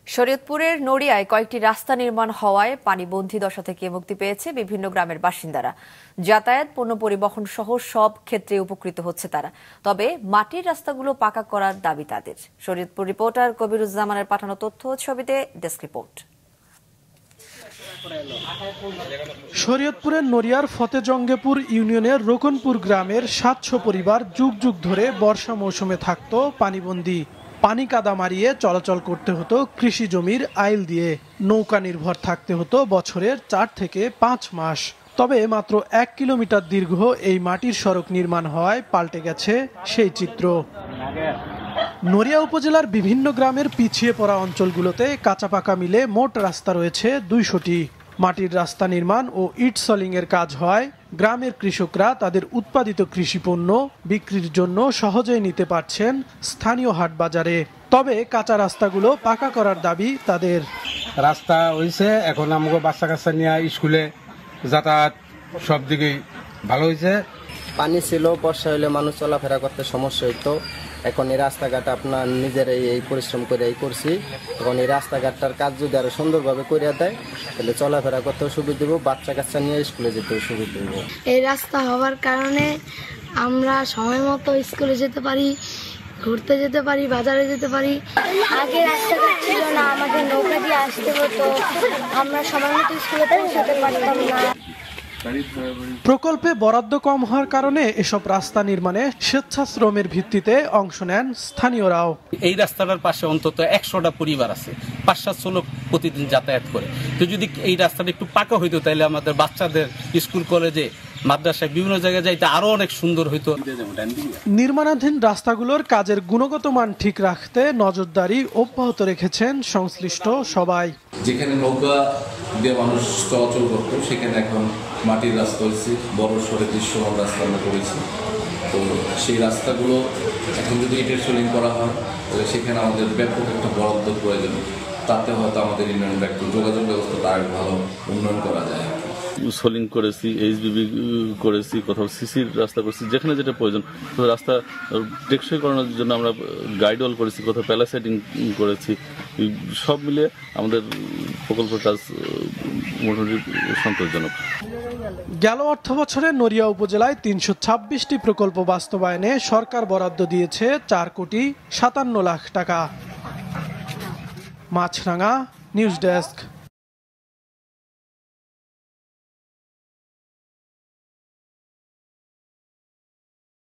শরীয়তপুরের নড়িয়ায় কয়েকটি রাস্তা নির্মাণ হওয়ায় পানিবন্দী দশা থেকে মুক্তি পেয়েছে বিভিন্ন গ্রামের বাসিন্দারা। যাতায়াত, পণ্য পরিবহন সহ সব ক্ষেত্রে উপকৃত হচ্ছে তারা। তবে মাটির রাস্তাগুলো পাকা করার দাবি তাদের। শরীয়তপুর রিপোর্টার কবিরুজ্জামানের পাঠানো তথ্য ছবিতে ডেস্ক রিপোর্ট। শরীয়তপুরের নড়িয়ার ফতেজঙ্গেপুর ইউনিয়নের রোকনপুর গ্রামের ৭০০ পরিবার যুগ যুগ ধরে বর্ষা মৌসুমে থাকত পানিবন্দী। পানি কাদা মারিয়ে চলাচল করতে হতো কৃষি জমির আইল দিয়ে। নৌকা নির্ভর থাকতে হতো বছরের ৪ থেকে ৫ মাস। তবে মাত্র ১ কিলোমিটার দীর্ঘ এই মাটির সড়ক নির্মাণ হওয়ায় পাল্টে গেছে সেই চিত্র। নড়িয়া উপজেলার বিভিন্ন গ্রামের পিছিয়ে পড়া অঞ্চলগুলোতে কাঁচা পাকা মিলে মোট রাস্তা রয়েছে ২০০টি। মাটির রাস্তা নির্মাণ ও ইট সলিং এর কাজ হয় গ্রামের কৃষকরা তাদের উৎপাদিত কৃষি পণ্য বিক্রির জন্য সহজেই নিতে পারছেন স্থানীয় হাট বাজারে। তবে কাঁচা রাস্তাগুলো পাকা করার দাবি তাদের। রাস্তা হয়েছে, এখন আমাকে বাচ্চা কাচ্চা নিয়ে স্কুলে যাতায়াত সব দিকেই ভালো হয়েছে। পানি ছিল, বর্ষা হলে মানুষ চলাফেরা করতে সমস্যা হইতো। এখন এই রাস্তাঘাট আপনার নিজের এই পরিশ্রম করে করছি। এখন এই রাস্তাঘাটটার কাজ যদি আরো সুন্দরভাবে করে দেয় তাহলে চলাফেরা করতেও সুবিধা দেবো, বাচ্চা কাচ্চা নিয়ে স্কুলে যেতেও সুবিধা দেবো। এই রাস্তা হওয়ার কারণে আমরা সময় মতো স্কুলে যেতে পারি, ঘুরতে যেতে পারি, বাজারে যেতে পারি। আগে রাস্তাঘাট ছিল না, আমাদের নৌকা দিয়ে আসতে হতো, আমরা সময় মতো স্কুলে পৌঁছাতে পারতাম না। প্রকল্পে বরাদ্দ কম হওয়ার কারণে এসব রাস্তা নির্মাণে স্বেচ্ছাশ্রমের ভিত্তিতে অংশ নেন স্থানীয়রাও। এই রাস্তাটার পাশে অন্তত ১০০টা পরিবার আছে, ৫-৭০০ লোক প্রতিদিন যাতায়াত করে। তো যদি এই রাস্তাটা একটু পাকা হইতো তাহলে আমাদের বাচ্চাদের স্কুল কলেজে মাদ্রাসায় বিভিন্ন জায়গায় যাইতে আরো অনেক সুন্দর হইতো। নির্মাণাধীন রাস্তাগুলোর কাজের গুণগত মান ঠিক রাখতে নজরদারি অব্যাহত রেখেছেন সংশ্লিষ্ট সবাই। যেখানে নৌকা দিয়ে মানুষ চলাচল করত সেখানে এখন মাটির রাস্তা হয়েছে, বড় সড়ে দৃশ্যমান রাস্তা আমরা করেছি। তো সেই রাস্তাগুলো এখন যদি ইটের সোলিং করা হয় তাহলে সেখানে আমাদের ব্যাপক একটা বরাদ্দ প্রয়োজন। তাতে হয়তো আমাদের ইউনিয়নের একটু যোগাযোগ ব্যবস্থাটা আরো ভালো উন্নয়ন করা যায়। সোলিং করেছি, এইচবিবি করেছি, কোথাও সিসির রাস্তা করেছি, যেখানে যেটা প্রয়োজন। রাস্তা টেকসই করানোর জন্য আমরা গাইড ওয়াল করেছি, কোথাও প্যালাসাইডিং করেছি। সব মিলিয়ে আমাদের প্রকল্পের কাজ মোটামুটি সন্তোষজনক। গেল অর্থ বছরে নড়িয়া উপজেলায় ৩২৬টি প্রকল্প বাস্তবায়নে সরকার বরাদ্দ দিয়েছে ৪,৫৭,০০,০০০ টাকা। মাছরাঙা নিউজ ডেস্ক।